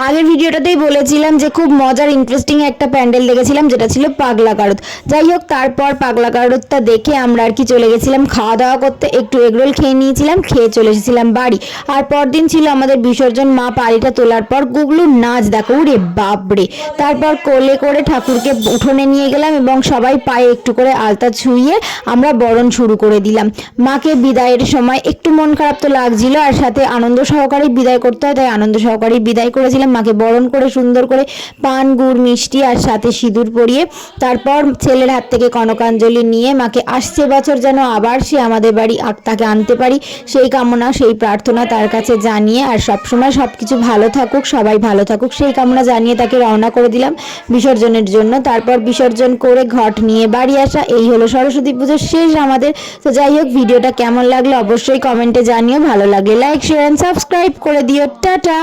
আগের ভিডিওটাতেই বলেছিলাম যে খুব মজার ইন্টারেস্টিং একটা প্যান্ডেল দেখেছিলাম, যেটা ছিল পাগলা কারুত। যাই হোক, তারপর পাগলা কারুতটা দেখে আমরা আর কি চলে গেছিলাম খাওয়া দাওয়া করতে। একটু এগরোল খেয়ে নিয়েছিলাম, খেয়ে চলে এসেছিলাম বাড়ি। আর পরদিন ছিল আমাদের বিসর্জন। মা পাড়িটা তোলার পর গুগলুর নাচ দেখো, উরে বাপরে। তারপর কোলে করে ঠাকুরকে উঠোনে নিয়ে গেলাম এবং সবাই পায়ে একটু করে আলতা ছুঁয়ে আমরা বরণ শুরু করে দিলাম। মাকে বিদায়ের সময় একটু মন খারাপ তো লাগছিল, আর সাথে আনন্দ সহকারে বিদায় করতে হয়, তাই আনন্দ সহকারে বিদায় করেছিলাম। মাকে বরণ করে সুন্দর করে পান গুড় মিষ্টি আর সাথে সিঁদুর পরিয়ে তারপর ছেলের হাত থেকে কনকাঞ্জলি নিয়ে মাকে আসছে বছর যেন আবার সে আমাদের বাড়ি তাকে আনতে পারি, সেই কামনা সেই প্রার্থনা তার কাছে জানিয়ে, আর সবসময় সব কিছু ভালো থাকুক, সবাই ভালো থাকুক সেই কামনা জানিয়ে তাকে রওনা করে দিলাম বিসর্জনের জন্য। তারপর বিসর্জন করে ঘট নিয়ে বাড়ি আসা। এই হলো সরস্বতী পুজোর শেষ আমাদের। তো যাই হোক, ভিডিওটা কেমন লাগলো অবশ্যই কমেন্টে জানিও। ভালো লাগলে লাইক শেয়ার অ্যান্ড সাবস্ক্রাইব করে দিও। টাটা।